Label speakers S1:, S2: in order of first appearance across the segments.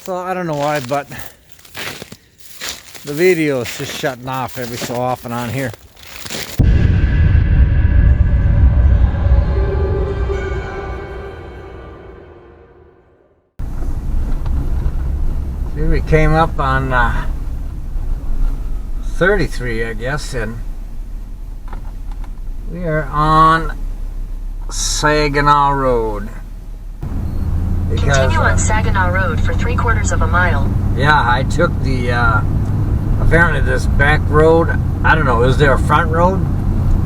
S1: So I don't know why, but the video is just shutting off every so often on here. Here we came up on 33, I guess, and we are on Saginaw Road.
S2: Continue on Saginaw Road for 3/4 of a mile.
S1: Yeah, I took the, apparently this back road. I don't know, is there a front road?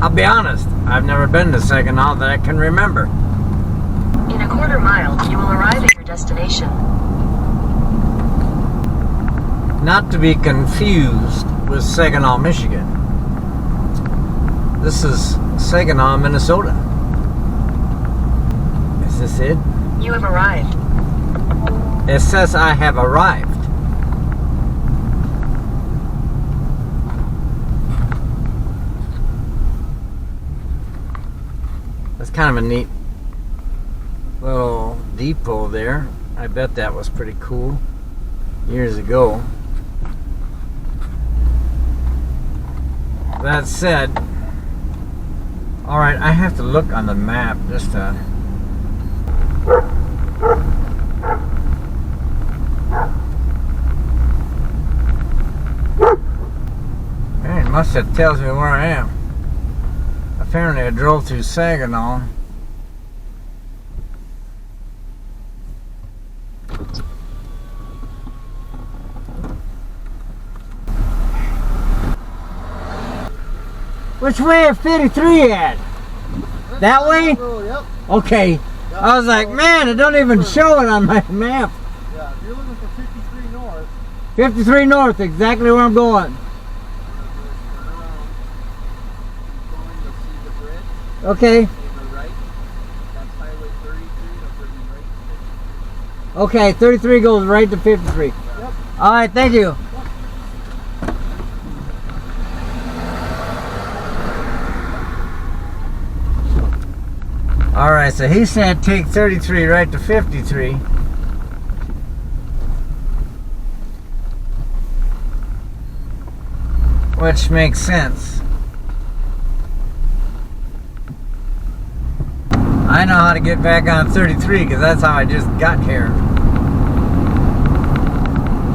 S1: I'll be honest, I've never been to Saginaw that I can remember.
S2: In a 1/4 mile, you will arrive at your destination.
S1: Not to be confused with Saginaw, Michigan. This is Saginaw, Minnesota. Is this it?
S2: You have arrived.
S1: It says I have arrived. That's kind of a neat little depot there. I bet that was pretty cool years ago. That said, alright, I have to look on the map just to... Man, it must have tells me where I am. Apparently I drove through Saginaw. Which way is 53 at? That way?
S3: Yep.
S1: Okay. I was like, man, it don't even show it on my map.
S3: Yeah, if you're looking for 53 north.
S1: 53 north, exactly where I'm going. Okay. Okay, 33 goes right to 53.
S3: Yep.
S1: All right, thank you. All right, so he said take 33 right to 53. Which makes sense. I know how to get back on 33 because that's how I just got here.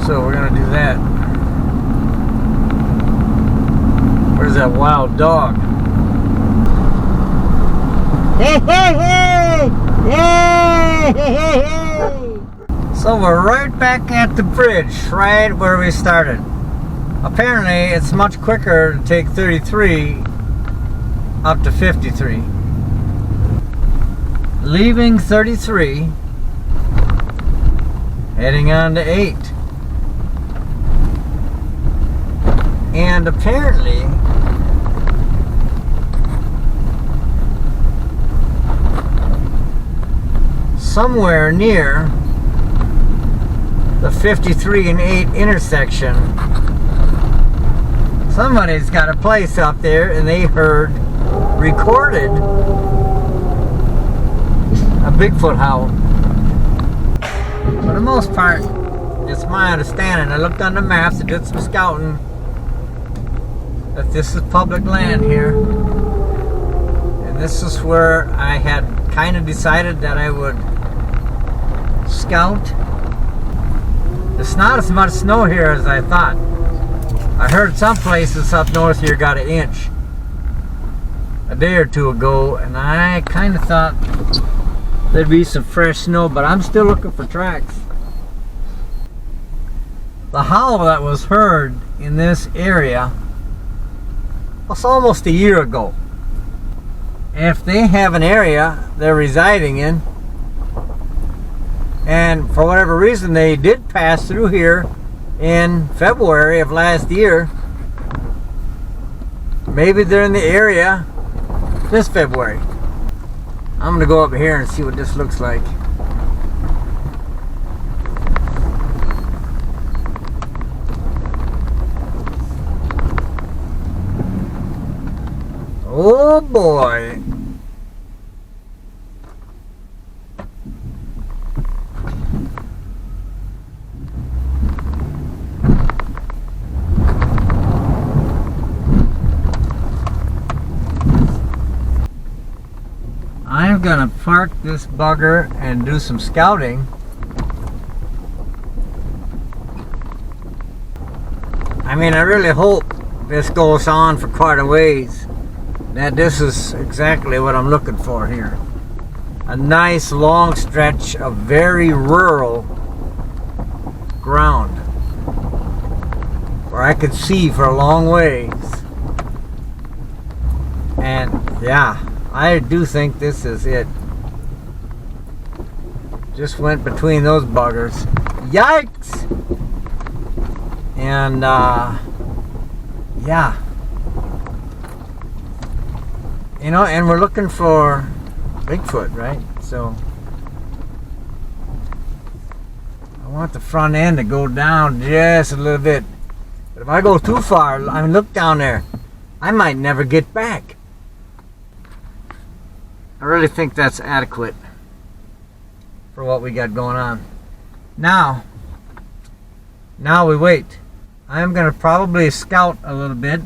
S1: So we're gonna do that. Where's that wild dog? Hey, hey, hey! Hey, hey, hey, hey! So we're right back at the bridge, right where we started. Apparently, it's much quicker to take 33 up to 53. Leaving 33, heading on to 8. And apparently, somewhere near the 53 and 8 intersection, somebody's got a place up there and they heard recorded a Bigfoot howl. For the most part, it's my understanding. I looked on the maps and did some scouting that this is public land here. And this is where I had kind of decided that I would scout. It's not as much snow here as I thought. I heard some places up north here got 1 inch a day or two ago, and I kind of thought there'd be some fresh snow, but I'm still looking for tracks. The howl that was heard in this area was almost a year ago. If they have an area they're residing in, and for whatever reason they did pass through here in February of last year, maybe they're in the area this February. I'm gonna go up here and see what this looks like. Oh boy. gonna park this bugger and do some scouting. I mean, I really hope this goes on for quite a ways. That this is exactly what I'm looking for here. A nice long stretch of very rural ground where I could see for a long ways. And yeah, I do think this is it. Just went between those buggers. Yikes! And yeah. You know, and we're looking for Bigfoot, right? So I want the front end to go down just a little bit. But if I go too far, I mean, look down there, I might never get back. I really think that's adequate for what we got going on. Now we wait. I'm going to probably scout a little bit.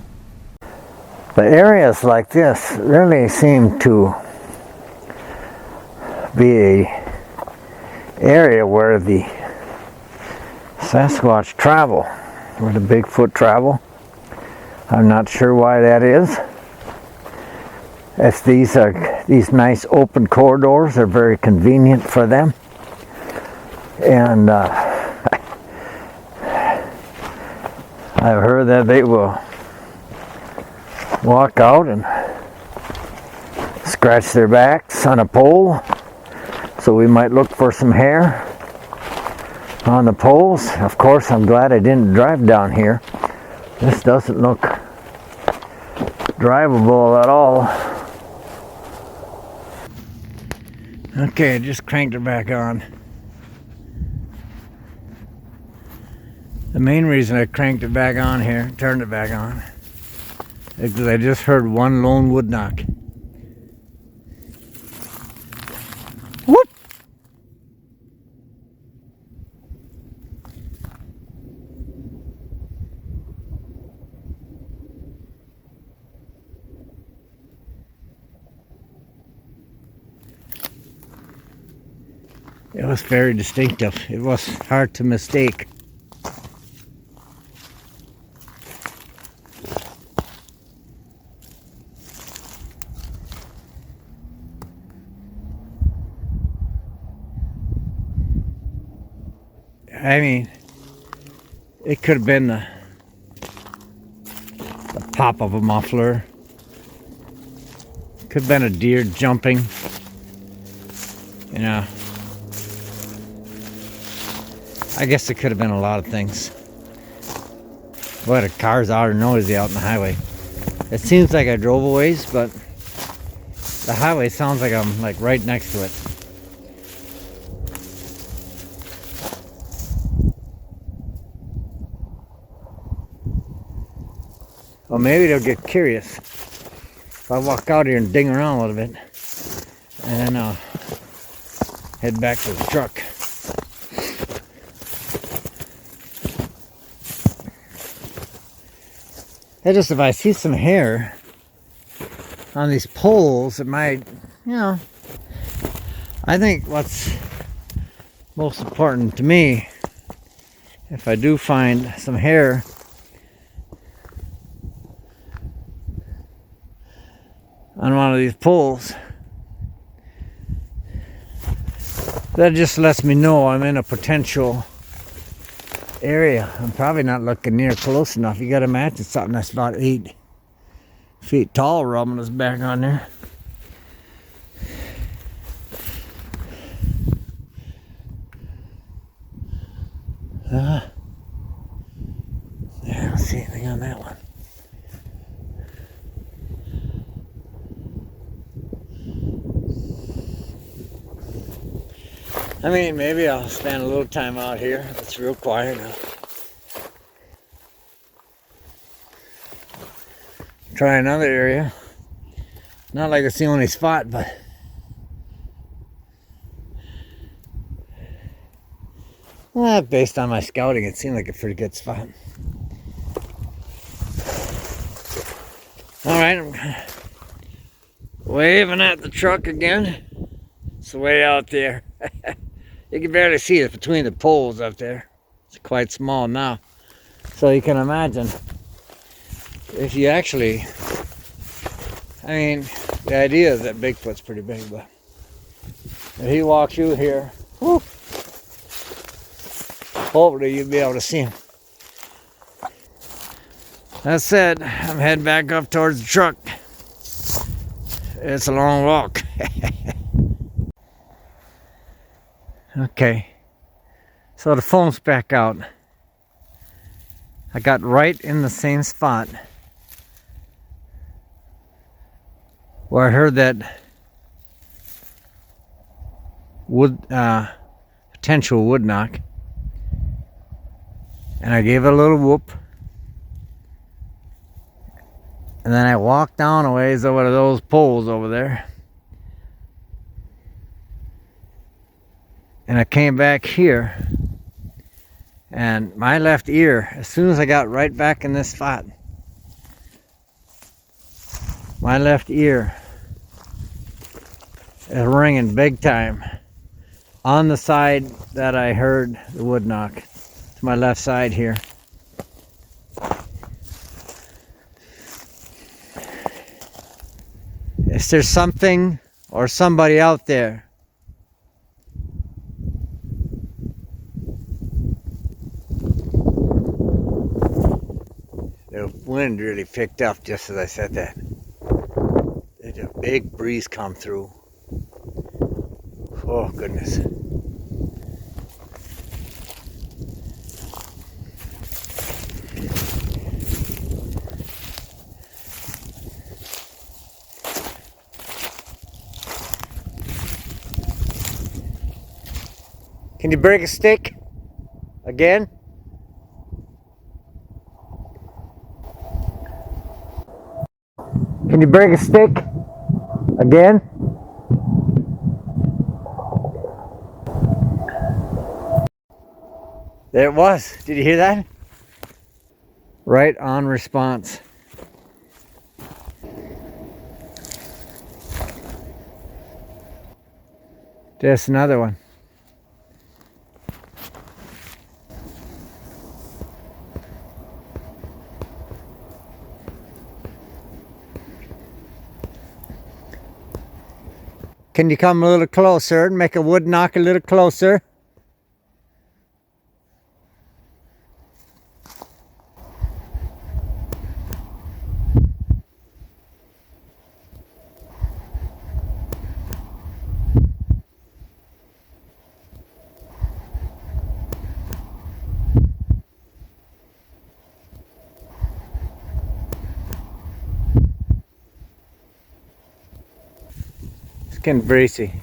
S1: The areas like this really seem to be a area where the Sasquatch travel, where the Bigfoot travel. I'm not sure why that is. As these nice open corridors are very convenient for them, and I've heard that they will walk out and scratch their backs on a pole, so we might look for some hair on the poles. Of course, I'm glad I didn't drive down here. This doesn't look drivable at all. Okay, I just cranked it back on. The main reason I cranked it back on here, turned it back on, is because I just heard one lone wood knock. Whoop! It was very distinctive. It was hard to mistake. I mean, it could have been the pop of a muffler. Could have been a deer jumping. You know, I guess it could have been a lot of things. Boy, the cars are noisy out on the highway. It seems like I drove a ways, but the highway sounds like I'm like right next to it. Well, maybe they'll get curious if I walk out here and ding around a little bit, and then I'll head back to the truck. Hey, just if I see some hair on these poles, it might, you know, I think what's most important to me, if I do find some hair on one of these poles, that just lets me know I'm in a potential area. I'm probably not looking near close enough. You gotta imagine something that's about 8 feet tall rubbing his back on there. I don't see anything on that one. I mean, maybe I'll spend a little time out here. It's real quiet now. Try another area. Not like it's the only spot, but based on my scouting, it seemed like a pretty good spot. Alright, I'm waving at the truck again. It's way out there. You can barely see it between the poles up there. It's quite small now. So you can imagine if you actually, I mean, the idea is that Bigfoot's pretty big, but if he walks you here, whew, hopefully you'll be able to see him. That said, I'm heading back up towards the truck. It's a long walk. Okay, so the phone's back out. I got right in the same spot where I heard that potential wood knock, and I gave it a little whoop, and then I walked down a ways over to those poles over there, and I came back here, and my left ear, as soon as I got right back in this spot, my left ear is ringing big time on the side that I heard the wood knock, to my left side here. Is there something or somebody out there? The wind really picked up just as I said that. There's a big breeze come through. Oh goodness. Can you break a stick again? Can you break a stick again? There it was. Did you hear that? Right on response. Just another one. Can you come a little closer and make a wood knock a little closer? It's getting breezy.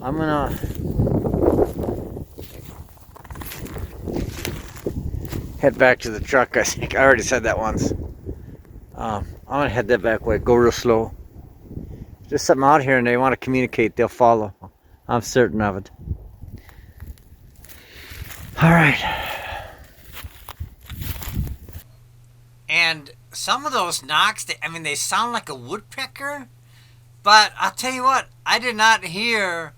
S1: I'm gonna head back to the truck. I think I already said that once. I'm gonna head that back way. Go real slow. There's something out here and they want to communicate. They'll follow. I'm certain of it. All right. And some of those knocks, they sound like a woodpecker. But I'll tell you what, I did not hear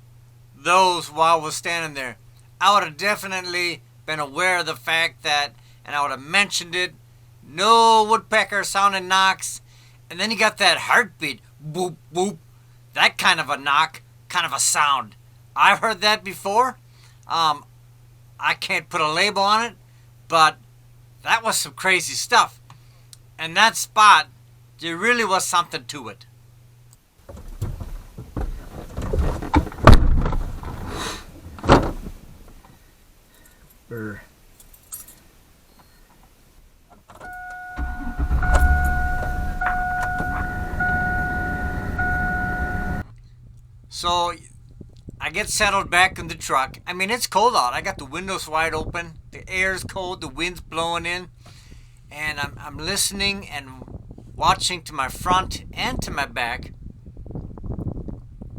S1: those while I was standing there. I would have definitely been aware of the fact that, and I would have mentioned it, no woodpecker sounding knocks. And then you got that heartbeat, boop, boop, that kind of a knock, kind of a sound. I've heard that before. I can't put a label on it, but that was some crazy stuff. And that spot, there really was something to it. Brr. So I get settled back in the truck. It's cold out. I got the windows wide open. The air's cold. The wind's blowing in. And I'm listening and watching to my front and to my back.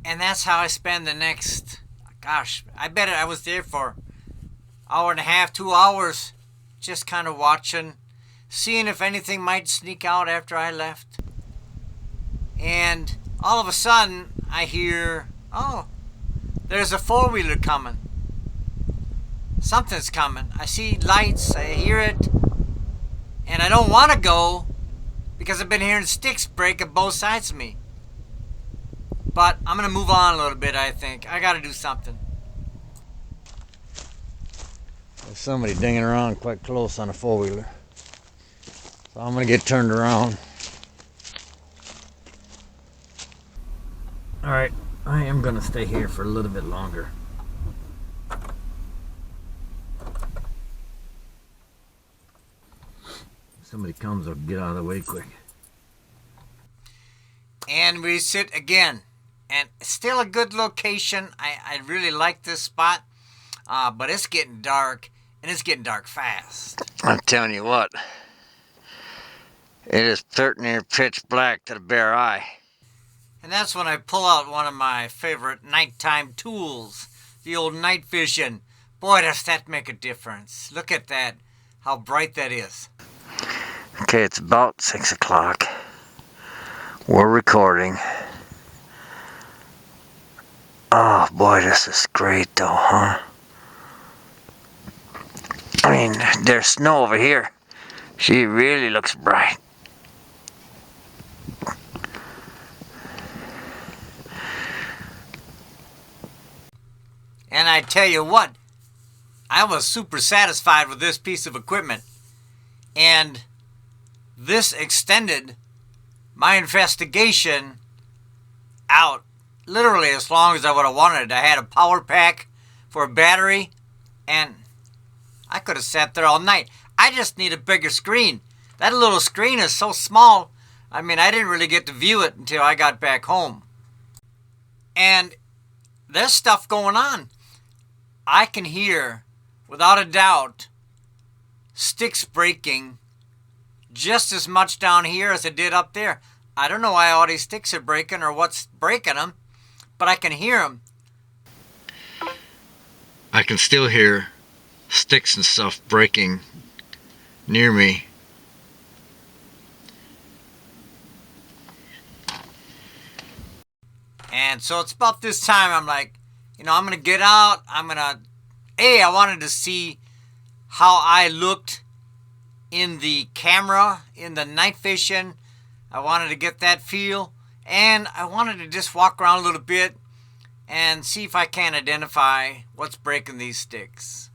S1: And that's how I spend the next, I bet I was there for hour and a half, 2 hours, just kind of watching, seeing if anything might sneak out after I left. And all of a sudden I hear, oh, there's a four-wheeler coming. Something's coming. I see lights, I hear it, and I don't want to go because I've been hearing sticks break at both sides of me. But I'm going to move on a little bit, I think. I got to do something. There's somebody dinging around quite close on a four-wheeler. So I'm going to get turned around. Alright, I am going to stay here for a little bit longer. If somebody comes, I'll get out of the way quick. And we sit again. And still a good location. I really like this spot. But it's getting dark. And it's getting dark fast. I'm telling you what. It is pretty near pitch black to the bare eye. And that's when I pull out one of my favorite nighttime tools. The old night vision. Boy, does that make a difference. Look at that. How bright that is. Okay, it's about 6 o'clock. We're recording. Oh boy, this is great though, huh? I mean, there's snow over here. She really looks bright. And I tell you what, I was super satisfied with this piece of equipment. And this extended my investigation out literally as long as I would have wanted. I had a power pack for a battery, and I could have sat there all night. I just need a bigger screen. That little screen is so small. I mean, I didn't really get to view it until I got back home. And there's stuff going on. I can hear, without a doubt, sticks breaking just as much down here as it did up there. I don't know why all these sticks are breaking or what's breaking them, but I can hear them. I can still hear sticks and stuff breaking near me. And so it's about this time I'm like, I'm going to get out. I wanted to see how I looked in the camera, in the night vision. I wanted to get that feel. And I wanted to just walk around a little bit and see if I can identify what's breaking these sticks.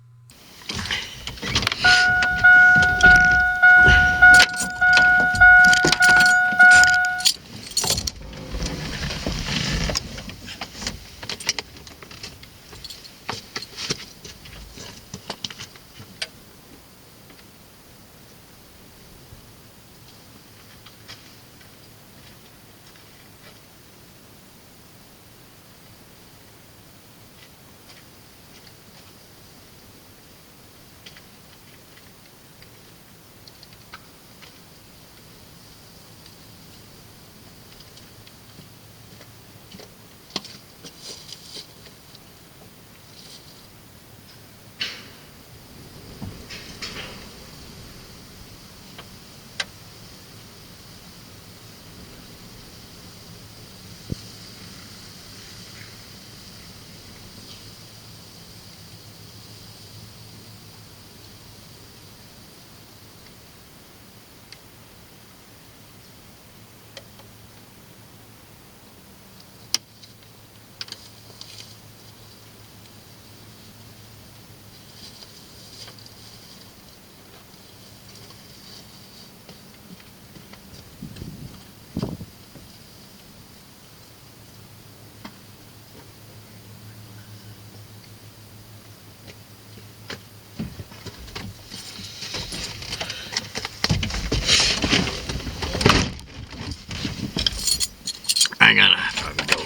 S1: I gotta go.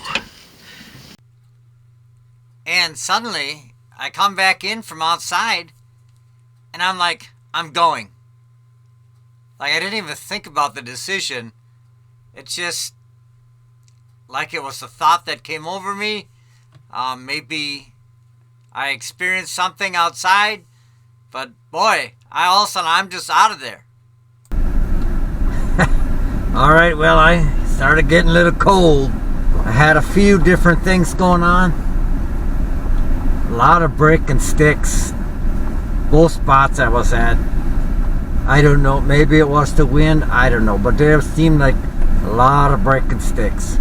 S1: And suddenly, I come back in from outside, and I'm like, I'm going. Like, I didn't even think about the decision. It's just like it was a thought that came over me. Maybe I experienced something outside, but boy, I'm just out of there. All right, well, I started getting a little cold. I had a few different things going on. A lot of breaking sticks. Both spots I was at. I don't know. Maybe it was the wind. I don't know. But there seemed like a lot of breaking sticks.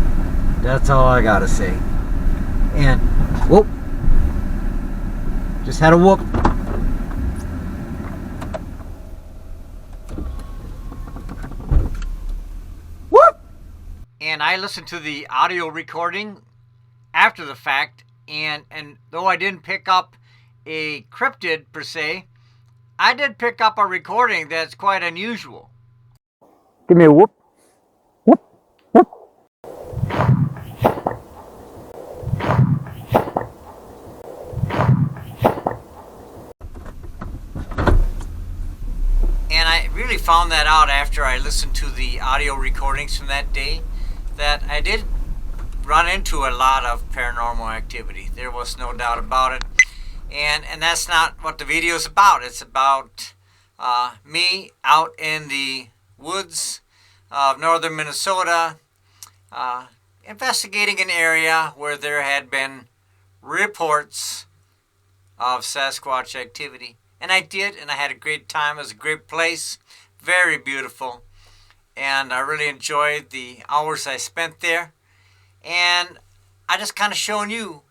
S1: That's all I gotta say. And whoop. Just had a whoop. Whoop! And I listened to the audio recording after the fact, and though I didn't pick up a cryptid per se, I did pick up a recording that's quite unusual. Give me a whoop. Whoop. Whoop. And I really found that out after I listened to the audio recordings from that day, that I did run into a lot of paranormal activity. There was no doubt about it. And that's not what the video is about. It's about me out in the woods of northern Minnesota, investigating an area where there had been reports of Sasquatch activity. And I did, and I had a great time. It was a great place, very beautiful. And I really enjoyed the hours I spent there. And I just kind of showing you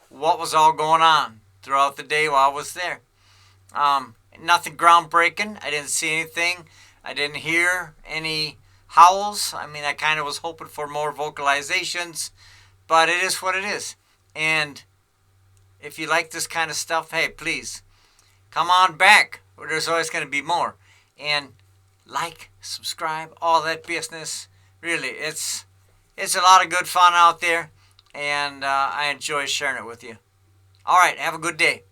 S1: what was all going on throughout the day while I was there. Nothing groundbreaking. I didn't see anything. I didn't hear any howls. I mean, I kind of was hoping for more vocalizations, but it is what it is. And if you like this kind of stuff, hey, please come on back, or there's always going to be more. And like, subscribe, all that business. Really, it's a lot of good fun out there, and I enjoy sharing it with you. All right, have a good day.